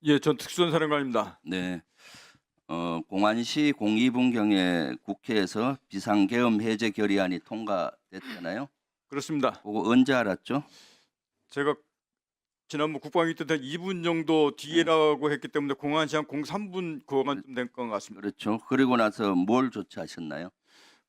예, 전 특수전사령관입니다. 네. 공안시 02분경에 국회에서 비상계엄 해제 결의안이 통과됐잖아요. 그렇습니다. 그거 언제 알았죠? 제가 지난번 국방위 때 한 2분 정도 뒤에라고 했기 때문에 공안시 한 03분 그거만쯤 된 것 같습니다. 그렇죠. 그리고 나서 뭘 조치하셨나요?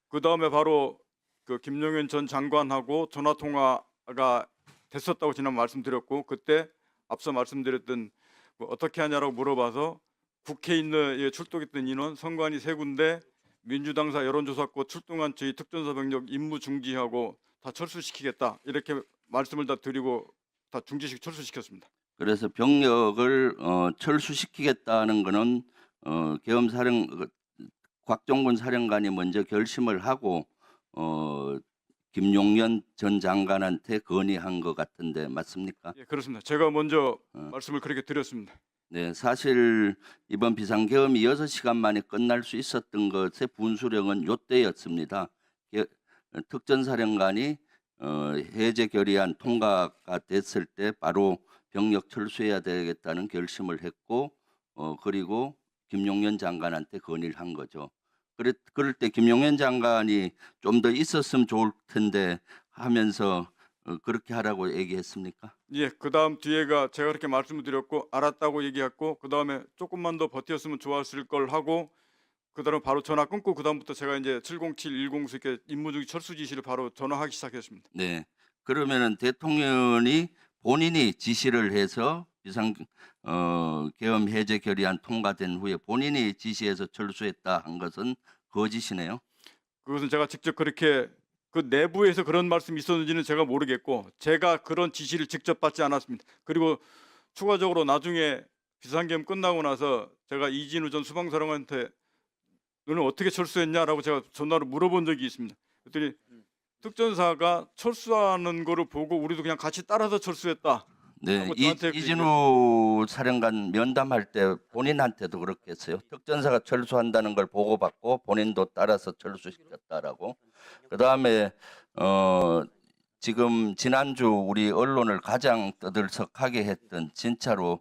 그 다음에 바로 그 김용현 전 장관하고 전화 통화가 됐었다고 지난 말씀드렸고, 그때 앞서 말씀드렸던 뭐 어떻게 하냐라고 물어봐서 국회에 있는 출동했던 인원 선관위 3군데 민주당사 여론조사권 출동한 저희 특전사 병력 임무 중지하고 다 철수시키겠다 이렇게 말씀을 다 드리고 다 중지식 철수시켰습니다. 그래서 병력을 철수시키겠다는 거는 곽종근 사령관이 먼저 결심을 하고 김용현 전 장관한테 건의한 것 같은데 맞습니까? 예, 그렇습니다. 제가 먼저 어. 말씀을 그렇게 드렸습니다. 네, 사실 이번 비상계엄이 6시간 만에 끝날 수 있었던 것의 분수령은 요때였습니다. 특전사령관이 해제 결의안 통과가 됐을 때 바로 병력 철수해야 되겠다는 결심을 했고 그리고 김용현 장관한테 건의를 한 거죠. 그럴 때 김용현 장관이 좀 더 있었으면 좋을 텐데 하면서 그렇게 하라고 얘기했습니까? 예, 그 다음 뒤에가 제가 그렇게 말씀을 드렸고 알았다고 얘기했고, 그 다음에 조금만 더 버텼으면 좋았을 걸 하고, 그 다음에 바로 전화 끊고 그 다음부터 제가 이제 707, 109 이렇게 임무중지 철수 지시를 바로 전화하기 시작했습니다. 네. 그러면은 대통령이 본인이 지시를 해서 계엄 해제 결의안 통과된 후에 본인이 지시해서 철수했다 한 것은 거짓이네요. 그것은 제가 직접 그렇게 그 내부에서 그런 말씀이 있었는지는 제가 모르겠고, 제가 그런 지시를 직접 받지 않았습니다. 그리고 추가적으로 나중에 비상계엄 끝나고 나서 제가 이진우 전 수방사령관한테 너는 어떻게 철수했냐라고 제가 전화로 물어본 적이 있습니다. 그랬더니 특전사가 철수하는 거를 보고 우리도 그냥 같이 따라서 철수했다. 네, 하고 저한테 이진우 사령관 면담할 때 본인한테도 그렇게 했어요. 특전사가 철수한다는 걸 보고받고 본인도 따라서 철수시켰다라고. 그다음에 지금 지난주 우리 언론을 가장 떠들썩하게 했던 진짜로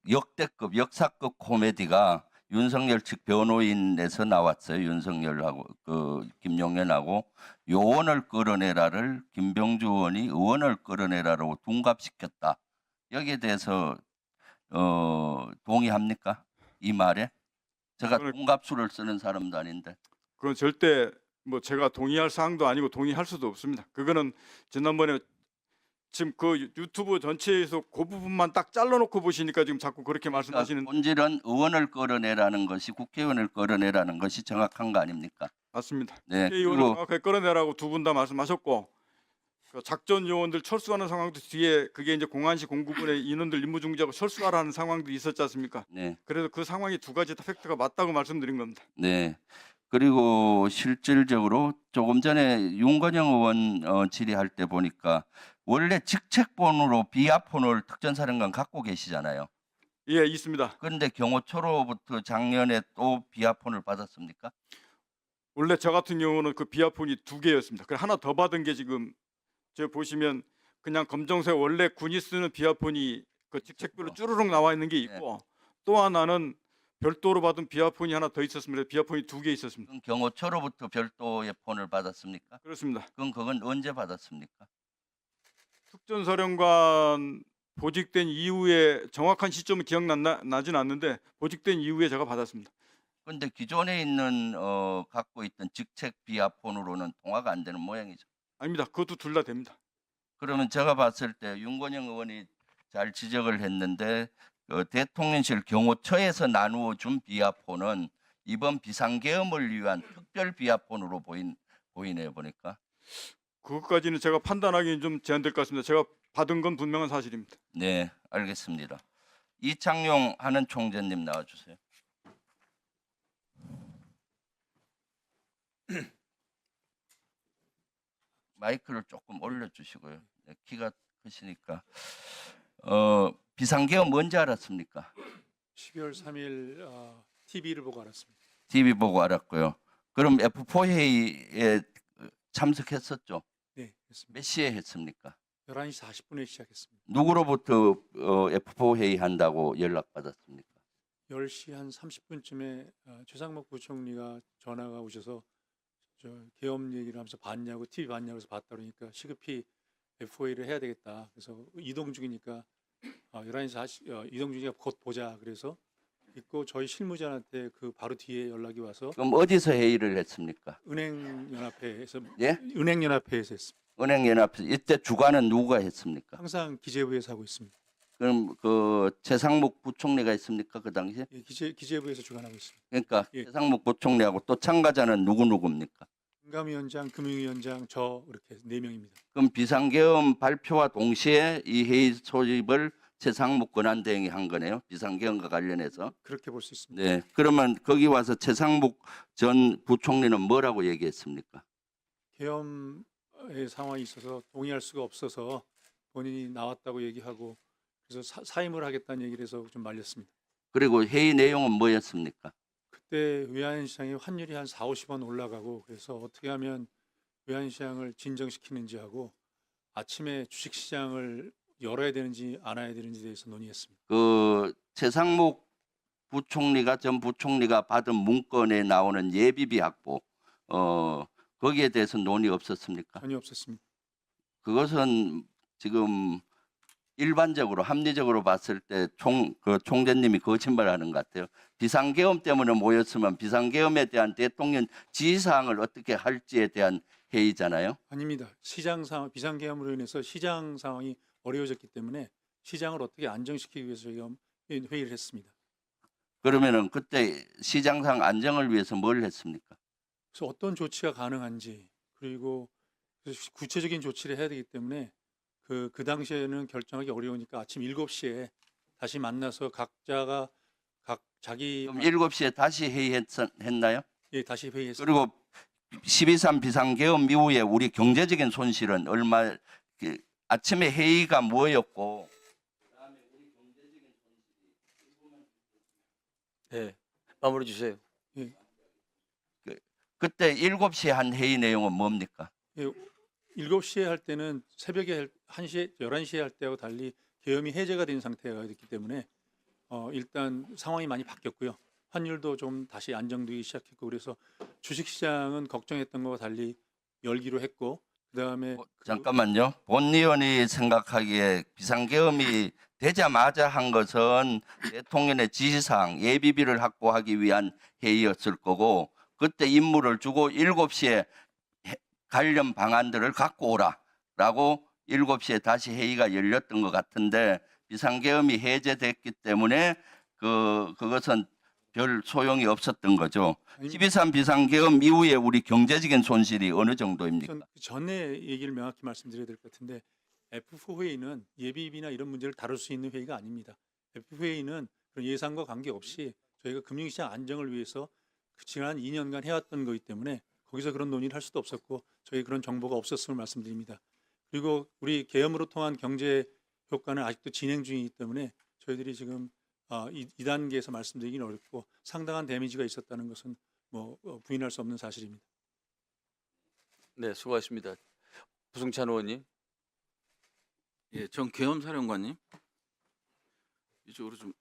역대급 역사급 코미디가 윤석열 측 변호인에서 나왔어요. 윤석열하고 그 김용현하고 요원을 끌어내라를 김병주 의원이 의원을 끌어내라로 둔갑시켰다. 여기에 대해서 동의합니까? 이 말에? 제가 그거는- 둔갑수를 쓰는 사람도 아닌데. 그건 절대 뭐 제가 동의할 사항도 아니고 동의할 수도 없습니다. 그거는 지난번에 지금 그 유튜브 전체에서 그 부분만 딱 잘라놓고 보시니까 지금 자꾸 그렇게 말씀하시는. 본질은 의원을 끌어내라는 것이 국회의원을 끌어내라는 것이 정확한 거 아닙니까? 맞습니다. 네, 국회의원을 그리고 정확하게 끌어내라고 두 분 다 말씀하셨고, 그 작전 요원들 철수하는 상황도 뒤에 그게 이제 공안시 공구분의 인원들 임무 중지하고 철수하라는 상황도 있었지 않습니까? 네, 그래서 그 상황이 두 가지 다 팩트가 맞다고 말씀드린 겁니다. 네. 그리고 실질적으로 조금 전에 윤건영 의원 질의할 때 보니까 원래 직책본으로 비아폰을 특전사령관 갖고 계시잖아요. 예, 있습니다. 그런데 경호처로부터 작년에 또 비아폰을 받았습니까? 원래 저 같은 경우는 그 비아폰이 2개였습니다. 그 하나 더 받은 게 지금 저 보시면 그냥 검정색 원래 군이 쓰는 비아폰이 그 직책별로 쭈르륵 나와 있는 게 있고, 또 하나는 별도로 받은 비아폰이 하나 더 있었습니다. 비아폰이 2개 있었습니다. 그럼 경호처로부터 별도의 폰을 받았습니까? 그렇습니다. 그건 언제 받았습니까? 특전사령관 보직된 이후에 정확한 시점은 기억나진 않는데 보직된 이후에 제가 받았습니다. 그런데 기존에 있는 갖고 있던 직책 비아폰으로는 통화가 안 되는 모양이죠. 아닙니다. 그것도 둘 다 됩니다. 그러면 제가 봤을 때 윤건영 의원이 잘 지적을 했는데 대통령실 경호처에서 나누어 준 비아폰은 이번 비상계엄을 위한 특별 비아폰으로 보이네요 보니까. 그것까지는 제가 판단하기는 좀 제한될 것 같습니다. 제가 받은 건 분명한 사실입니다. 네, 알겠습니다. 이창용 하는 총재님 나와주세요. 마이크를 조금 올려주시고요. 네, 키가 크시니까. 비상계엄 언제 알았습니까? 12월 3일 TV를 보고 알았습니다. TV 보고 알았고요. 그럼 F4 회의에 참석했었죠? 네, 그렇습니다. 몇 시에 했습니까? 11시 40분에 시작했습니다. 누구로부터 F4 회의 한다고 연락받았습니까? 10시 한 30분쯤에 최상목 부총리가 전화가 오셔서 계엄 얘기를 하면서 봤냐고 TV 봤냐고 해서 봤다 그러니까 시급히 F4A를 해야 되겠다. 그래서 이동 중이니까 11시 40 이동 중이니까 곧 보자. 그래서 있고 저희 실무자한테 그 바로 뒤에 연락이 와서 그럼 어디서 회의를 했습니까? 은행연합회에서 예? 은행연합회에서 했습니다. 은행연합 이때 주관은 누가 했습니까? 항상 기재부에서 하고 있습니다. 그럼 그 최상목 부총리가 했습니까 그 당시에? 예, 기재부에서 주관하고 있습니다. 그러니까 예. 최상목 부총리하고 또 참가자는 누구입니까? 금감위원장, 금융위원장, 저 이렇게 4명입니다. 그럼 비상계엄 발표와 동시에 이 회의 소집을 최상목 권한대행이 한 거네요. 비상계엄과 관련해서. 그렇게 볼 수 있습니다. 네. 그러면 거기 와서 최상목 전 부총리는 뭐라고 얘기했습니까? 계엄의 상황이 있어서 동의할 수가 없어서 본인이 나왔다고 얘기하고 그래서 사임을 하겠다는 얘기를 해서 좀 말렸습니다. 그리고 회의 내용은 뭐였습니까? 그때 외환시장이 환율이 한 4, 50원 올라가고 그래서 어떻게 하면 외환시장을 진정시키는지 하고 아침에 주식시장을 열어야 되는지 안 해야 되는지에 대해서 논의했습니다. 그 최상목 부총리가 전 부총리가 받은 문건에 나오는 예비비 확보 거기에 대해서 논의 없었습니까? 전혀 없었습니다. 그것은 지금 일반적으로 합리적으로 봤을 때 총재님이 거짓말하는 것 같아요. 비상계엄 때문에 모였으면 비상계엄에 대한 대통령 지시사항을 어떻게 할지에 대한 회의잖아요. 아닙니다. 시장 상황, 비상계엄으로 인해서 시장 상황이 어려워졌기 때문에 시장을 어떻게 안정시키기 위해서 저희가 회의를 했습니다. 그러면은 그때 시장상 안정을 위해서 뭘 했습니까? 그래서 어떤 조치가 가능한지 그리고 구체적인 조치를 해야 되기 때문에 그 당시에는 결정하기 어려우니까 아침 7시에 다시 만나서 각자가 각 자기 그럼 7시에 다시 회의했나요? 예, 다시 회의했습니다. 그리고 12.3 비상계엄 이후에 우리 경제적인 손실은 얼마 아침에 회의가 뭐였고 네, 마무리 주세요. 그때 7시에 한 회의 내용은 뭡니까? 7시에 할 때는 새벽에 1시에 11시에 할 때하고 달리 계엄이 해제가 된 상태가 됐기 때문에 일단 상황이 많이 바뀌었고요. 환율도 좀 다시 안정되기 시작했고 그래서 주식시장은 걱정했던 것과 달리 열기로 했고 그다음에 잠깐만요. 본 의원이 생각하기에 비상계엄이 되자마자 한 것은 대통령의 지시사항 예비비를 확보하기 위한 회의였을 거고 그때 임무를 주고 7시에 관련 방안들을 갖고 오라라고 7시에 다시 회의가 열렸던 것 같은데 비상계엄이 해제됐기 때문에 그것은 별 소용이 없었던 거죠. 12.3 비상계엄 이후에 우리 경제적인 손실이 어느 정도입니까? 우선 그 전에 얘기를 명확히 말씀드려야 될 것 같은데 F4 회의는 예비비나 이런 문제를 다룰 수 있는 회의가 아닙니다. F4 회의는 그런 예상과 관계없이 저희가 금융시장 안정을 위해서 지난 2년간 해왔던 거기 때문에 거기서 그런 논의를 할 수도 없었고 저희 그런 정보가 없었음을 말씀드립니다. 그리고 우리 계엄으로 통한 경제 효과는 아직도 진행 중이기 때문에 저희들이 지금 이 단계에서 말씀드리기는 어렵고 상당한 데미지가 있었다는 것은 뭐 부인할 수 없는 사실입니다. 네, 수고하셨습니다. 부승찬 의원님. 예, 전 계엄사령관님 이쪽으로 좀